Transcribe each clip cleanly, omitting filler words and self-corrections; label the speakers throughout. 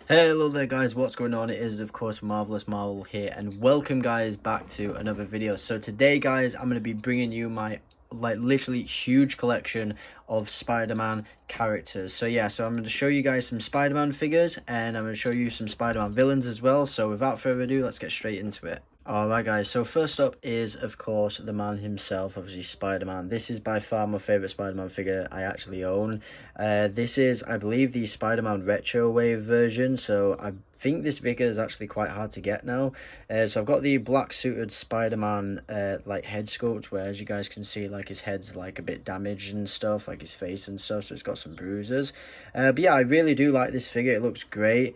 Speaker 1: Hello there guys, what's going on? It is of course Marvelous Marvel here, and welcome guys back to another video. So today guys, I'm going to be bringing you my literally huge collection of Spider-Man characters. So yeah, so I'm going to show you guys some Spider-Man figures, and I'm going to show you some Spider-Man villains as well. So without further ado, let's get straight into it. Alright guys, so first up is of course the man himself, obviously Spider-Man. This is by far my favourite Spider-Man figure I actually own. This is, I believe, the Spider-Man Retro Wave version, so I think this figure is actually quite hard to get now. So I've got the black suited Spider-Man like head sculpt, where as you guys can see, like his head's like a bit damaged and stuff, like his face and stuff, so it's got some bruises. But yeah, I really do like this figure, it looks great.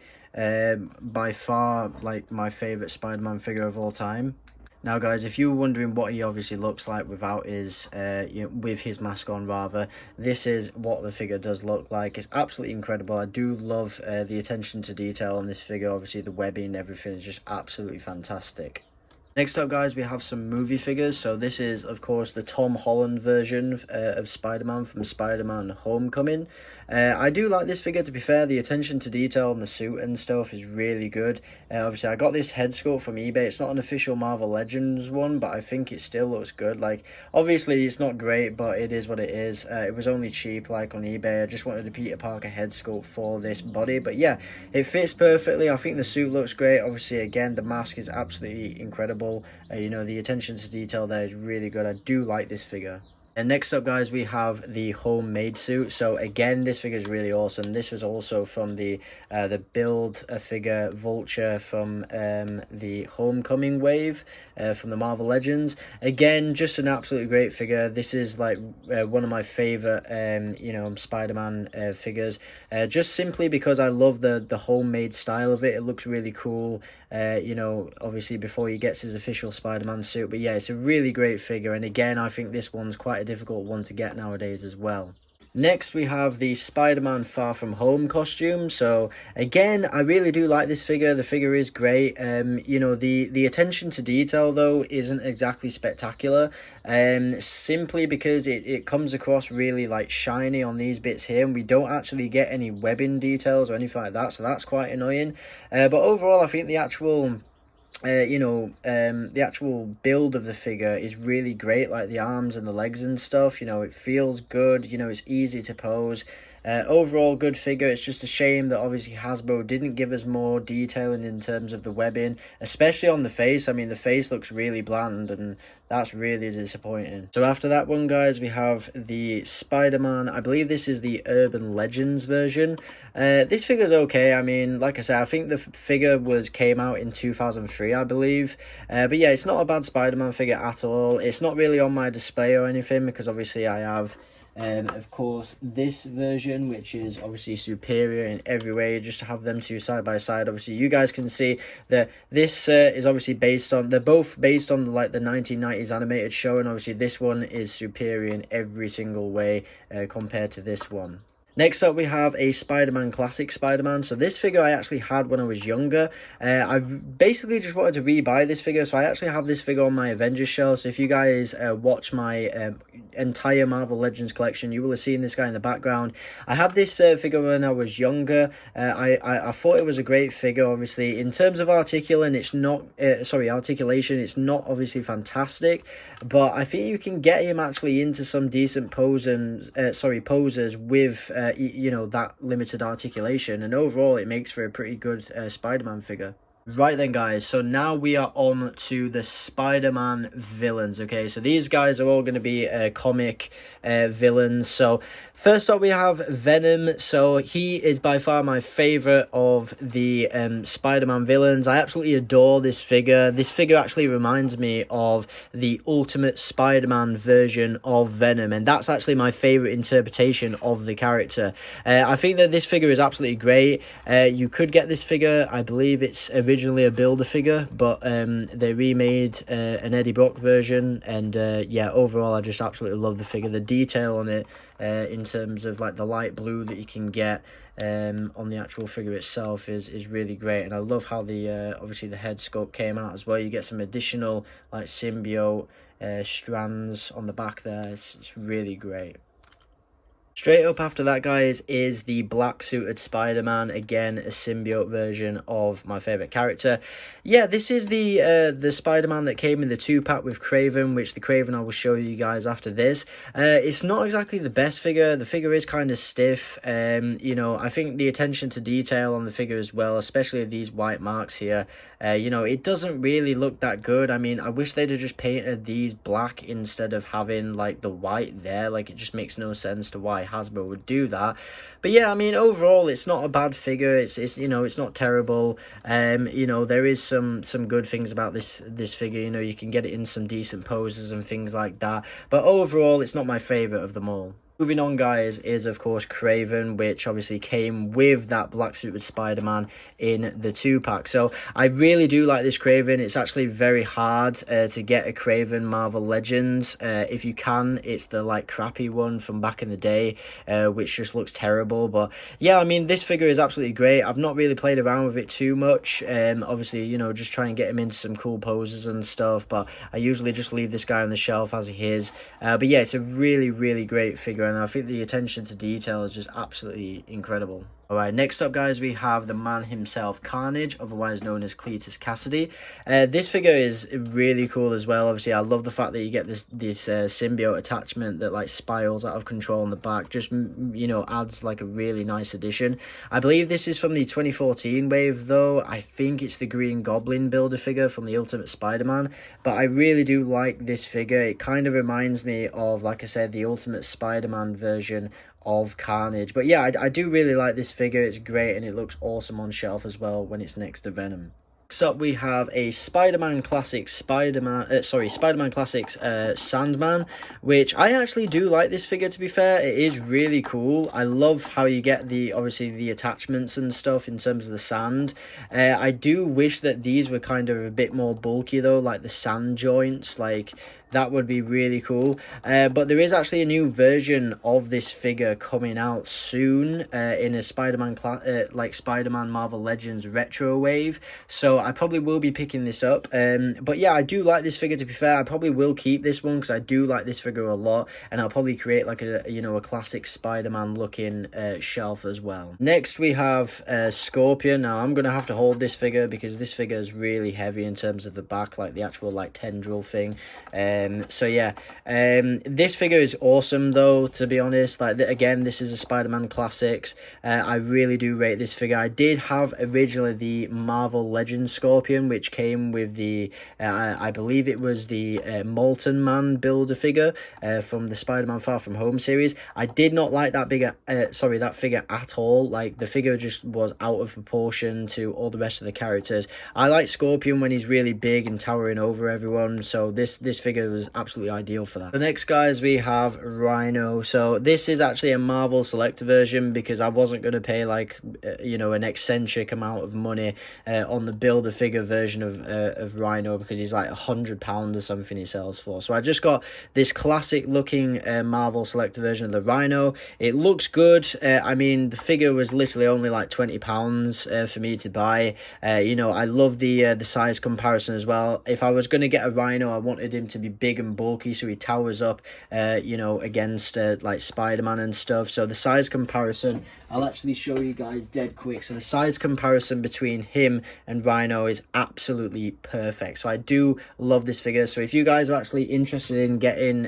Speaker 1: By far like my favorite Spider-Man figure of all time. Now guys, if you were wondering what he obviously looks like without his with his mask on, rather, this is what the figure does look like. It's absolutely incredible. I do love the attention to detail on this figure. Obviously the webbing, everything is just absolutely fantastic. Next up guys, we have some movie figures. So this is of course the Tom Holland version of Spider-Man from Spider-Man Homecoming. I do like this figure, to be fair. The attention to detail on the suit and stuff is really good. Obviously I got this head sculpt from eBay. It's not an official Marvel Legends one, but I think it still looks good. Like obviously it's not great, but it is what it is. It was only cheap like on eBay. I just wanted a Peter Parker head sculpt for this body, but yeah, it fits perfectly. I think the suit looks great. Obviously again, the mask is absolutely incredible. You know, the attention to detail there is really good. I do like this figure. And next up guys, we have the homemade suit. So again, this figure is really awesome. This was also from the build a figure Vulture from the Homecoming wave from the Marvel Legends. Again, just an absolutely great figure. This is like one of my favorite you know, Spider-Man figures, just simply because I love the homemade style of it. It looks really cool. You know, obviously before he gets his official Spider-Man suit. But yeah, it's a really great figure, and again, I think this one's quite a difficult one to get nowadays as well. Next, we have the Spider-Man Far From Home costume. So again, I really do like this figure. The figure is great. You know, the attention to detail though isn't exactly spectacular. Simply because it comes across really like shiny on these bits here, and we don't actually get any webbing details or anything like that. So that's quite annoying. But overall, I think the actual the actual build of the figure is really great, like the arms and the legs and stuff. You know, it feels good. You know, it's easy to pose. Overall good figure. It's just a shame that obviously Hasbro didn't give us more detailing in terms of the webbing, especially on the face. I mean, the face looks really bland, and that's really disappointing. So after that one guys, we have the Spider-Man. I believe this is the Urban Legends version. This figure's okay. I mean, like I said, I think the figure came out in 2003, I believe. But yeah, it's not a bad Spider-Man figure at all. It's not really on my display or anything, because obviously I have of course this version, which is obviously superior in every way. Just to have them two side by side, obviously you guys can see that this is obviously based on, they're both based on like the 1990s animated show, and obviously this one is superior in every single way compared to this one. Next up, we have a Spider-Man Classic Spider-Man. So this figure I actually had when I was younger. I basically just wanted to rebuy this figure. So I actually have this figure on my Avengers shelf. So if you guys watch my entire Marvel Legends collection, you will have seen this guy in the background. I had this figure when I was younger. I thought it was a great figure. Obviously, in terms of articulation, it's not obviously fantastic, but I think you can get him actually into some decent poses with you know, that limited articulation, and overall it makes for a pretty good Spider-Man figure. Right then guys, so now we are on to the Spider-Man villains. Okay, so these guys are all going to be comic villains. So first up we have Venom. So he is by far my favorite of the Spider-Man villains. I absolutely adore this figure. This figure actually reminds me of the Ultimate Spider-Man version of Venom, and that's actually my favorite interpretation of the character. I think that this figure is absolutely great. You could get this figure, I believe it's originally a Build-A-Figure, but they remade an Eddie Brock version, and yeah, overall I just absolutely love the figure. The detail on it in terms of like the light blue that you can get on the actual figure itself is really great, and I love how the obviously the head sculpt came out as well. You get some additional like symbiote strands on the back there. It's really great. Straight up after that, guys, is the black suited Spider-Man. Again, a symbiote version of my favorite character. Yeah, this is the Spider-Man that came in the 2-pack with Kraven, which the Kraven I will show you guys after this. It's not exactly the best figure. The figure is kind of stiff. You know, I think the attention to detail on the figure as well, especially these white marks here, you know, it doesn't really look that good. I mean, I wish they'd have just painted these black instead of having like the white there. Like, it just makes no sense to why Hasbro would do that. But yeah, I mean, overall it's not a bad figure. It's you know, it's not terrible. You know, there is some good things about this figure. You know, you can get it in some decent poses and things like that, but overall it's not my favorite of them all. Moving on, guys, is of course Kraven, which obviously came with that black suited Spider-Man in the 2-pack. So I really do like this Kraven. It's actually very hard to get a Kraven Marvel Legends. If you can, it's the like crappy one from back in the day, which just looks terrible. But yeah, I mean, this figure is absolutely great. I've not really played around with it too much. Obviously, you know, just try and get him into some cool poses and stuff. But I usually just leave this guy on the shelf as he is. But yeah, it's a really, really great figure. And I think the attention to detail is just absolutely incredible. Alright, next up, guys, we have the man himself, Carnage, otherwise known as Cletus Cassidy. This figure is really cool as well. Obviously, I love the fact that you get this symbiote attachment that like spirals out of control on the back. Just, you know, adds like a really nice addition. I believe this is from the 2014 wave, though. I think it's the Green Goblin builder figure from the Ultimate Spider-Man. But I really do like this figure. It kind of reminds me of, like I said, the Ultimate Spider-Man version of Carnage. But yeah, I do really like this figure. It's great and it looks awesome on shelf as well when it's next to Venom. Next up, we have a Spider-Man Classics Spider-Man Classics Sandman, which I actually do like this figure, to be fair. It is really cool. I love how you get obviously the attachments and stuff in terms of the sand. I do wish that these were kind of a bit more bulky though, like the sand joints, like that would be really cool. But there is actually a new version of this figure coming out soon in a Spider-Man Spider-Man Marvel Legends retro wave. So I probably will be picking this up. But yeah, I do like this figure, to be fair. I probably will keep this one because I do like this figure a lot, and I'll probably create like a, you know, a classic Spider-Man looking shelf as well. Next we have Scorpion. Now I'm gonna have to hold this figure because this figure is really heavy in terms of the back, like the actual like tendril thing. So yeah, this figure is awesome though, to be honest. Like, again, this is a Spider-Man Classics. I really do rate this figure. I did have originally the Marvel Legends Scorpion, which came with the I believe it was the Molten Man builder figure from the Spider-Man Far From Home series. I did not like that that figure at all. Like, the figure just was out of proportion to all the rest of the characters. I like Scorpion when he's really big and towering over everyone, so this figure was absolutely ideal for that. The next, guys, we have Rhino. So this is actually a Marvel Selector version because I wasn't going to pay like you know, an eccentric amount of money on the builder figure version of Rhino, because he's like £100 or something he sells for. So I just got this classic looking Marvel Selector version of the Rhino. It looks good. I mean, the figure was literally only like £20 for me to buy. You know, I love the size comparison as well. If I was going to get a Rhino, I wanted him to be big and bulky so he towers up you know, against like Spider-Man and stuff. So the size comparison, I'll actually show you guys dead quick. So the size comparison between him and Rhino is absolutely perfect. So I do love this figure. So if you guys are actually interested in getting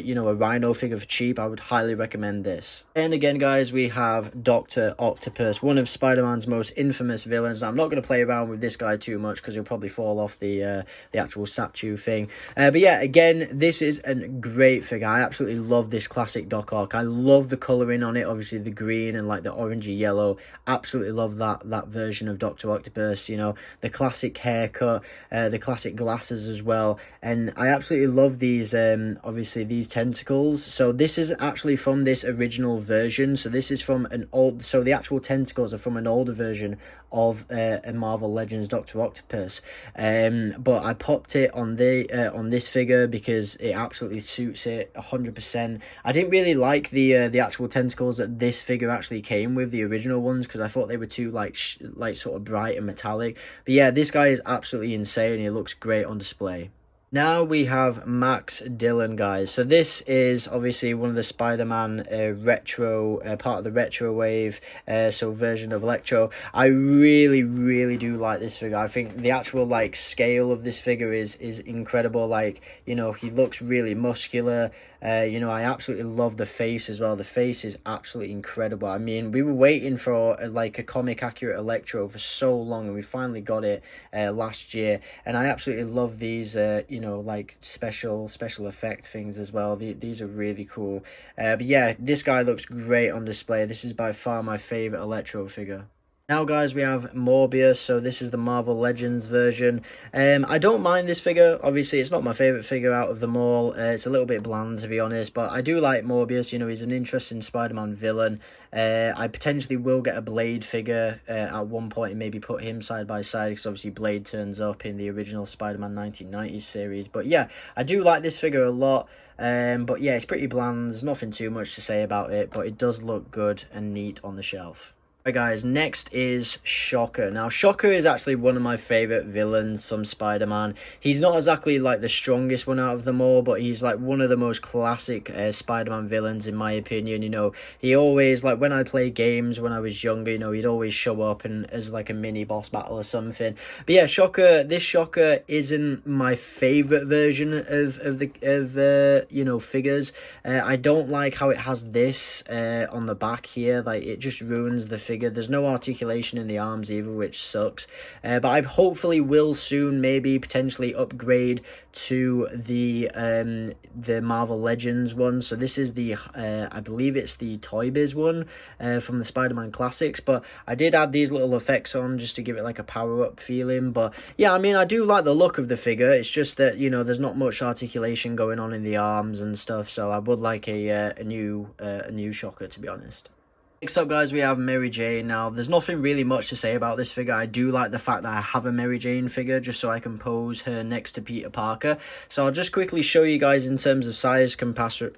Speaker 1: you know, a Rhino figure for cheap, I would highly recommend this. And again, guys, we have Dr. Octopus, one of Spider-Man's most infamous villains. Now, I'm not going to play around with this guy too much because he'll probably fall off the actual statue thing. But yeah, again, this is a great figure. I absolutely love this classic Doc Ock. I love the colouring on it, obviously the green and like the orangey yellow. Absolutely love that version of Dr. Octopus, you know, the classic haircut, the classic glasses as well. And I absolutely love these, obviously these tentacles. So this is actually from this original version. So this is from an old, so the actual tentacles are from an older version of a Marvel Legends Dr. Octopus. But I popped it on this figure because it absolutely suits it 100%. I didn't really like the actual tentacles that this figure actually came with, the original ones, because I thought they were too like sort of bright and metallic. But yeah, this guy is absolutely insane. He looks great on display. Now we have Max Dillon, guys. So this is obviously one of the Spider-Man retro, part of the retro wave, so version of Electro. I really do like this figure. I think the actual like scale of this figure is incredible. Like, you know, he looks really muscular. You know, I absolutely love the face as well. The face is absolutely incredible. I mean, we were waiting for like a comic accurate Electro for so long, and we finally got it last year. And I absolutely love these, you know, like special effect things as well. These are really cool. But yeah, this guy looks great on display. This is by far my favorite Electro figure. Now, guys, we have Morbius. So this is the Marvel Legends version. I don't mind this figure. Obviously, it's not my favorite figure out of them all. It's a little bit bland, to be honest, but I do like Morbius. You know, he's an interesting Spider-Man villain. I potentially will get a Blade figure at one point and maybe put him side by side, because obviously Blade turns up in the original Spider-Man 1990s series. But yeah, I do like this figure a lot. But yeah, it's pretty bland. There's nothing too much to say about it, but it does look good and neat on the shelf. Right, guys, next is Shocker. Now, Shocker is actually one of my favourite villains from Spider-Man. He's not exactly, like, the strongest one out of them all, but he's, like, one of the most classic Spider-Man villains, in my opinion. You know, he always, like, when I played games when I was younger, you know, he'd always show up and as, like, a mini-boss battle or something. But, yeah, this Shocker isn't my favourite version of you know, figures. I don't like how it has this on the back here. Like, it just ruins the figure. There's no articulation in the arms either, which sucks. But I hopefully will soon maybe potentially upgrade to the Marvel Legends one. So this is the I believe it's the Toy Biz one from the Spider-Man classics. But I did add these little effects on just to give it like a power-up feeling. But yeah, I mean, I do like the look of the figure. It's just that, you know, there's not much articulation going on in the arms and stuff. So I would like a new Shocker, to be honest. Next up, guys, we have Mary Jane. Now, there's nothing really much to say about this figure. I do like the fact that I have a Mary Jane figure just so I can pose her next to Peter Parker. So I'll just quickly show you guys in terms of size comparison.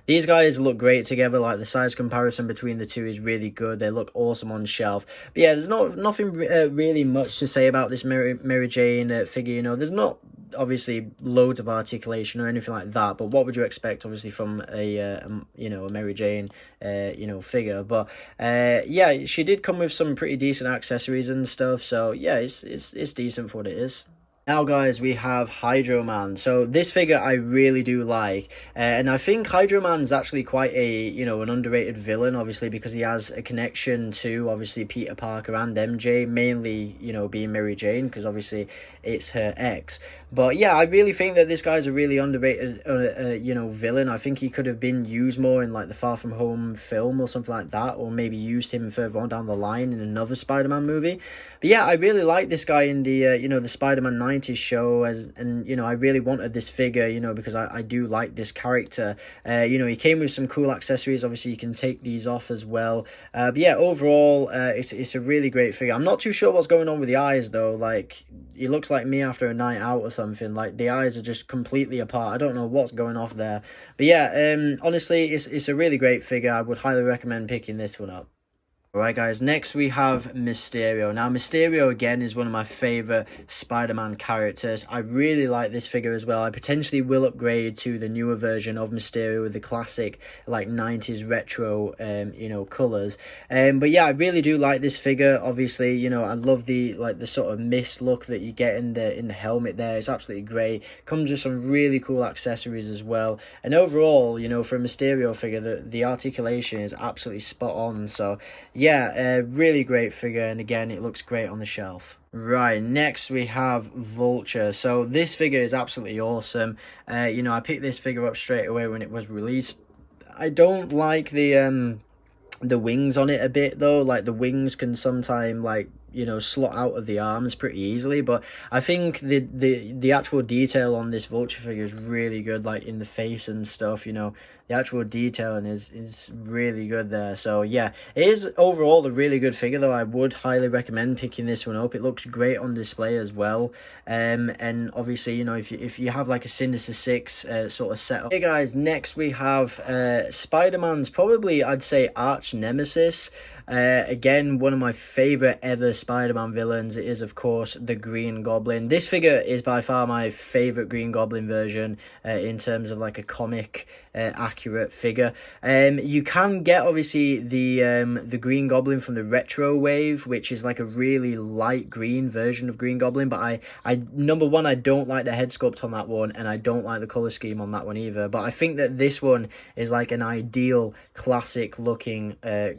Speaker 1: These guys look great together. Like, the size comparison between the two is really good. They look awesome on shelf. But yeah, there's nothing really much to say about this Mary Jane figure. You know, there's not obviously loads of articulation or anything like that, but what would you expect obviously from a you know, a Mary Jane you know, figure? But yeah, she did come with some pretty decent accessories and stuff, so yeah, it's decent for what it is. Now, guys, we have Hydro Man. So this figure I really do like, and I think Hydro Man's actually quite a, you know, an underrated villain, obviously, because he has a connection to obviously Peter Parker and MJ, mainly, you know, being Mary Jane, because obviously it's her ex. But yeah, I really think that this guy's a really underrated you know, villain. I think he could have been used more in like the Far From Home film or something like that, or maybe used him further on down the line in another Spider-Man movie. But yeah, I really like this guy in the you know, the Spider-Man 90s show, and you know, I really wanted this figure, you know, because I do like this character. You know, he came with some cool accessories. Obviously, you can take these off as well. But yeah, overall, it's a really great figure. I'm not too sure what's going on with the eyes though. Like, he looks like me after a night out or something. Like, the eyes are just completely apart. I don't know what's going off there. But yeah, honestly, it's a really great figure. I would highly recommend picking this one up. Alright, guys, next we have Mysterio. Now, Mysterio, again, is one of my favourite Spider-Man characters. I really like this figure as well. I potentially will upgrade to the newer version of Mysterio with the classic, like, 90s retro, you know, colours. But yeah, I really do like this figure. Obviously, you know, I love the, like, the sort of mist look that you get in the helmet there. It's absolutely great. Comes with some really cool accessories as well. And overall, you know, for a Mysterio figure, the articulation is absolutely spot on. So yeah, a really great figure, and again, it looks great on the shelf. Right, next we have Vulture. So this figure is absolutely awesome. You know, I picked this figure up straight away when it was released. I don't like the wings on it a bit though. Like, the wings can sometimes, like, you know, slot out of the arms pretty easily, but I think the actual detail on this Vulture figure is really good, like in the face and stuff. You know, the actual detailing is really good there. So yeah, it is overall a really good figure though. I would highly recommend picking this one up. It looks great on display as well. And obviously, you know, if you have like a Sinister Six sort of setup. Hey guys, next we have Spider-Man's probably, I'd say, arch nemesis. Again, one of my favorite ever Spider-Man villains is, of course, the Green Goblin. This figure is by far my favorite Green Goblin version in terms of like a comic accurate figure. You can get obviously the Green Goblin from the retro wave, which is like a really light green version of Green Goblin, but I number one, I don't like the head sculpt on that one, and I don't like the color scheme on that one either. But I think that this one is like an ideal classic looking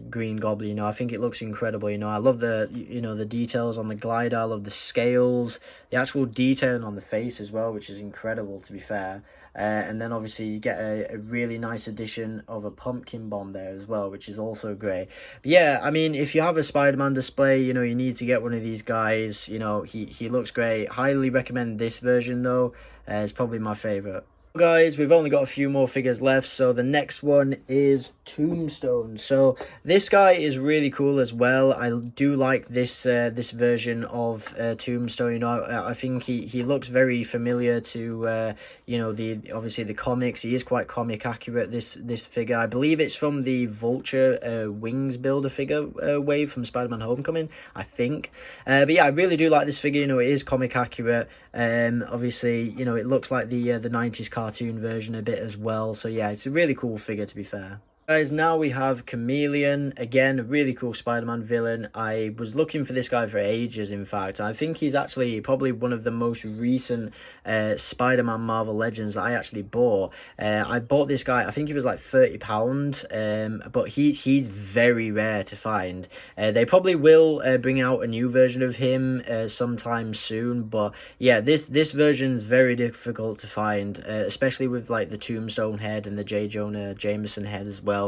Speaker 1: Green Goblin. You know, I think it looks incredible. You know, I love the the details on the glider. I love the scales, the actual detailing on the face as well, which is incredible, to be fair. And then obviously you get a really nice addition of a pumpkin bomb there as well, which is also great. But yeah, I mean, if you have a Spider-Man display, you know, you need to get one of these guys. You know, he looks great. Highly recommend this version though. It's probably my favorite. Guys, we've only got a few more figures left, so the next one is Tombstone. So this guy is really cool as well. I do like this this version of Tombstone. You know, I think he looks very familiar to you know, obviously the comics. He is quite comic accurate, this figure. I believe it's from the Vulture Wings builder figure wave from Spider-Man Homecoming, I think. But yeah, I really do like this figure. You know, it is comic accurate. Obviously, you know, it looks like the 90s cartoon version a bit as well. So yeah, it's a really cool figure, to be fair. Guys, now we have Chameleon. Again, a really cool Spider-Man villain. I was looking for this guy for ages, in fact. I think he's actually probably one of the most recent Spider-Man Marvel Legends that I actually bought. I bought this guy, I think he was like £30, but he's very rare to find. They probably will bring out a new version of him sometime soon, but yeah, this version's very difficult to find, especially with like the Tombstone head and the J. Jonah Jameson head as well.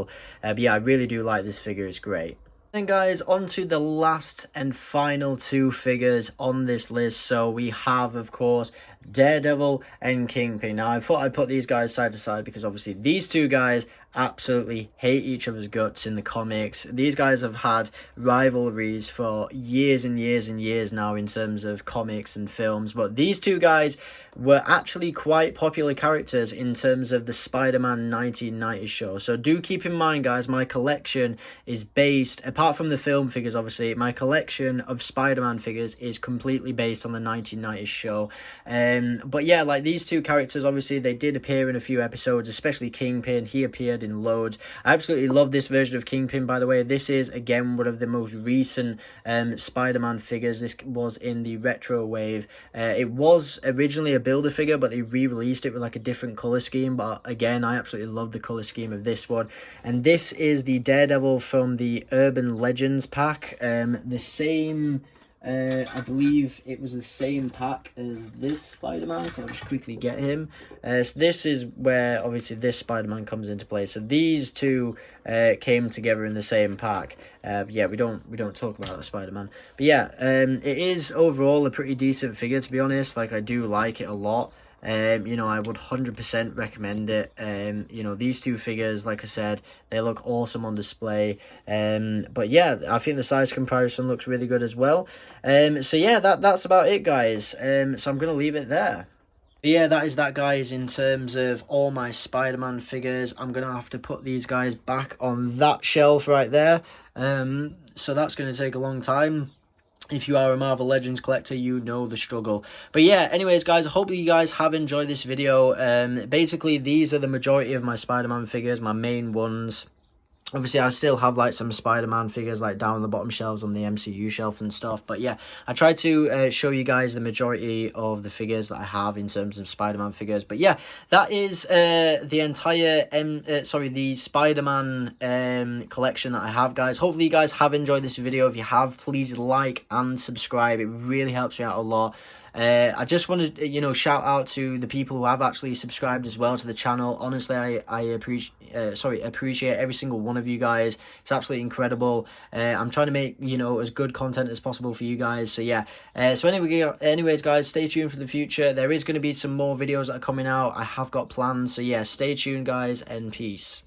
Speaker 1: But yeah, I really do like this figure. It's great. Then guys, on to the last and final two figures on this list. So we have, of course, Daredevil and Kingpin. Now, I thought I'd put these guys side to side because obviously these two guys absolutely hate each other's guts in the comics. These guys have had rivalries for years and years and years now in terms of comics and films, but these two guys were actually quite popular characters in terms of the Spider-Man 1990s show. So do keep in mind, guys, my collection is based, apart from the film figures obviously, my collection of Spider-Man figures is completely based on the 1990s show. But yeah, like these two characters, obviously they did appear in a few episodes, especially Kingpin. He appeared in loads. I absolutely love this version of Kingpin, by the way. This is again one of the most recent Spider-Man figures. This was in the retro wave. It was originally a builder figure, but they re-released it with like a different color scheme. But again, I absolutely love the color scheme of this one. And this is the Daredevil from the Urban Legends pack. The same, I believe it was the same pack as this Spider-Man, so I'll just quickly get him. So this is where obviously this Spider-Man comes into play. So these two came together in the same pack. Yeah, we don't talk about the Spider-Man, but yeah, it is overall a pretty decent figure, to be honest. Like, I do like it a lot. You know, I would 100% recommend it. You know, these two figures, like I said, they look awesome on display. But yeah, I think the size comparison looks really good as well. So yeah, that's about it, guys. So I'm gonna leave it there. But yeah, that is that, guys, in terms of all my Spider-Man figures. I'm gonna have to put these guys back on that shelf right there. So that's gonna take a long time. If you are a Marvel Legends collector, you know the struggle. But yeah, anyways, guys, I hope you guys have enjoyed this video. Basically, these are the majority of my Spider-Man figures, my main ones. Obviously, I still have like some Spider-Man figures like down on the bottom shelves on the MCU shelf and stuff. But yeah, I tried to show you guys the majority of the figures that I have in terms of Spider-Man figures. But yeah, that is the entire the Spider-Man collection that I have, guys. Hopefully you guys have enjoyed this video. If you have, please like and subscribe. It really helps me out a lot. I just want to, you know, shout out to the people who have actually subscribed as well to the channel. Honestly, I appreciate every single one of you guys. It's absolutely incredible. I'm trying to make, you know, as good content as possible for you guys. So yeah. So anyways, guys, stay tuned for the future. There is going to be some more videos that are coming out. I have got plans. So yeah, stay tuned, guys, and peace.